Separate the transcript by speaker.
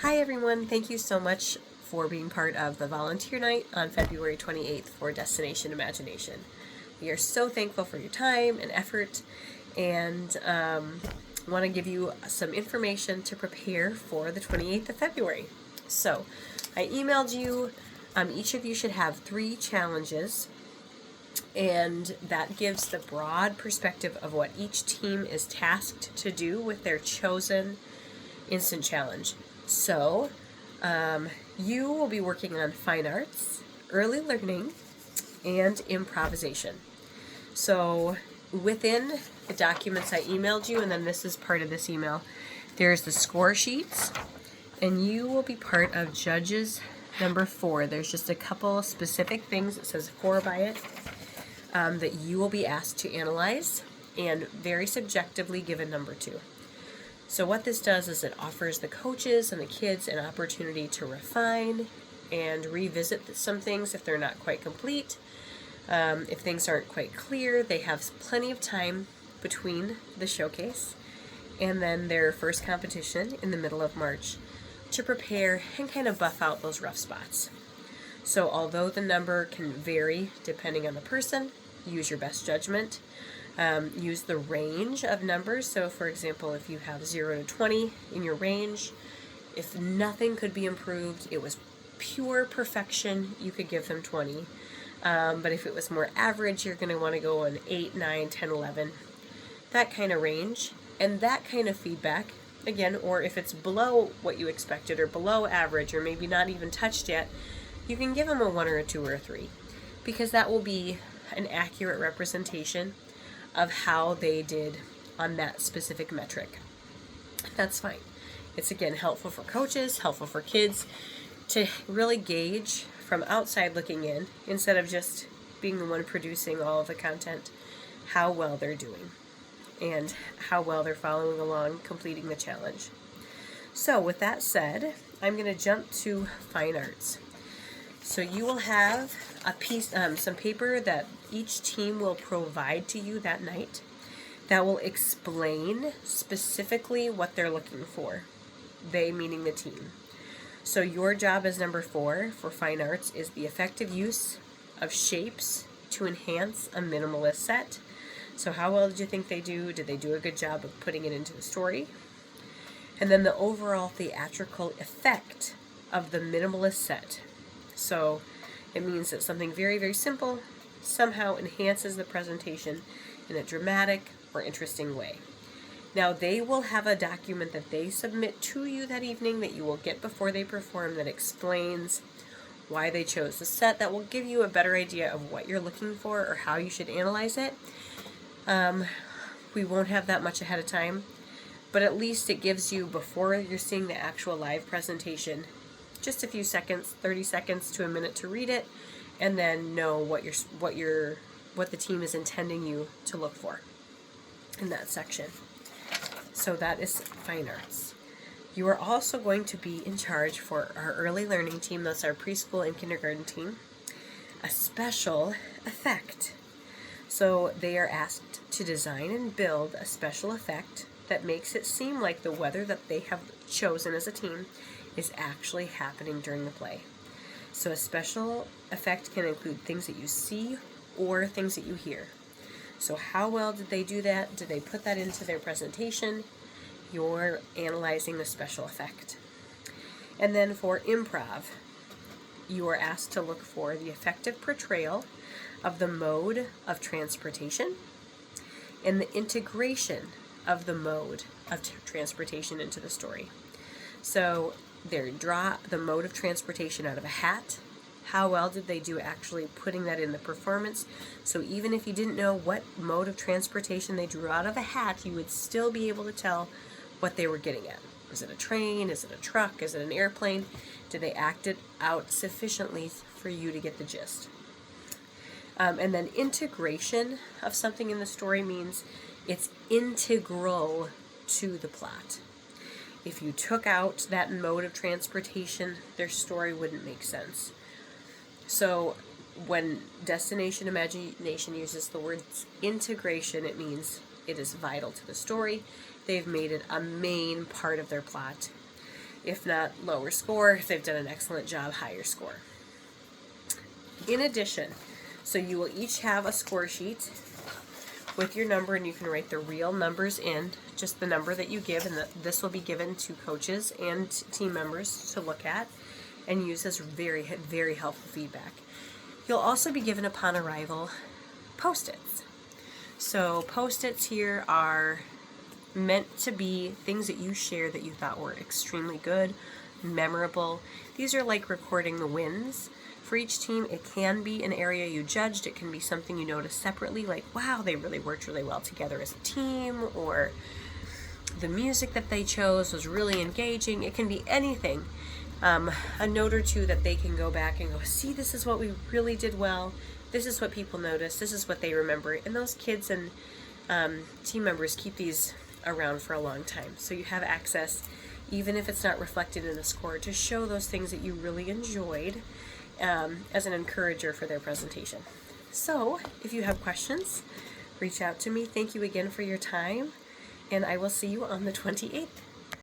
Speaker 1: Hi everyone, thank you so much for being part of the volunteer night on February 28th for Destination Imagination. We are so thankful for your time and effort and want to give you some information to prepare for the 28th of February. So, I emailed you, each of you should have 3 challenges, and that gives the broad perspective of what each team is tasked to do with their chosen instant challenge. So, you will be working on fine arts, early learning, and improvisation. So, within the documents I emailed you, and then this is part of this email, there's the score sheets, and you will be part of judges number 4. There's just a couple specific things, it says 4 by it, that you will be asked to analyze and very subjectively give a number to. So what this does is it offers the coaches and the kids an opportunity to refine and revisit some things if they're not quite complete. If things aren't quite clear, they have plenty of time between the showcase and then their first competition in the middle of March to prepare and kind of buff out those rough spots. So although the number can vary depending on the person, use your best judgment. Use the range of numbers. So for example, if you have 0 to 20 in your range, if nothing could be improved, it was pure perfection, you could give them 20. But if it was more average, you're going to want to go on 8, 9, 10, 11, that kind of range. And that kind of feedback, again, or if it's below what you expected or below average or maybe not even touched yet, you can give them a 1 or a 2 or a 3, because that will be an accurate representation of how they did on that specific metric. That's fine. It's again helpful for coaches, helpful for kids to really gauge from outside looking in, instead of just being the one producing all of the content, how well they're doing and how well they're following along, completing the challenge. So with that said, I'm going to jump to fine arts. So you will have a piece, some paper that each team will provide to you that night that will explain specifically what they're looking for. They meaning the team. So your job as number 4 for fine arts is the effective use of shapes to enhance a minimalist set. So how well did you think they do? Did they do a good job of putting it into the story? And then the overall theatrical effect of the minimalist set. So it means that something very, very simple somehow enhances the presentation in a dramatic or interesting way. Now, they will have a document that they submit to you that evening that you will get before they perform that explains why they chose the set, that will give you a better idea of what you're looking for or how you should analyze it. We won't have that much ahead of time, but at least it gives you, before you're seeing the actual live presentation, just a few seconds, 30 seconds to a minute to read it, and then know what the team is intending you to look for in that section. So that is fine arts. You are also going to be in charge for our early learning team, that's our preschool and kindergarten team, a special effect. So they are asked to design and build a special effect that makes it seem like the weather that they have chosen as a team is actually happening during the play. So a special effect can include things that you see or things that you hear. So how well did they do that? Did they put that into their presentation? You're analyzing the special effect. And then for improv, you are asked to look for the effective portrayal of the mode of transportation and the integration of the mode of transportation into the story. So they draw the mode of transportation out of a hat. How well did they do actually putting that in the performance? So even if you didn't know what mode of transportation they drew out of a hat, you would still be able to tell what they were getting at. Is it a train? Is it a truck? Is it an airplane? Did they act it out sufficiently for you to get the gist? And then integration of something in the story means it's integral to the plot. If you took out that mode of transportation, their story wouldn't make sense. So when Destination Imagination uses the word integration, it means it is vital to the story. They've made it a main part of their plot. If not, lower score. If they've done an excellent job, higher score. In addition, so you will each have a score sheet with your number, and you can write the real numbers in, just the number that you give, and this will be given to coaches and team members to look at and use as very, very helpful feedback. You'll also be given upon arrival Post-its. So Post-its here are meant to be things that you share that you thought were extremely good, memorable. These are like recording the wins for each team. It can be an area you judged. It can be something you noticed separately, like, wow, they really worked really well together as a team, or the music that they chose was really engaging. It can be anything. A note or two that they can go back and go, see, this is what we really did well. This is what people noticed. This is what they remember. And those kids and team members keep these around for a long time. So you have access, even if it's not reflected in the score, to show those things that you really enjoyed as an encourager for their presentation. So if you have questions, reach out to me. Thank you again for your time, and I will see you on the 28th.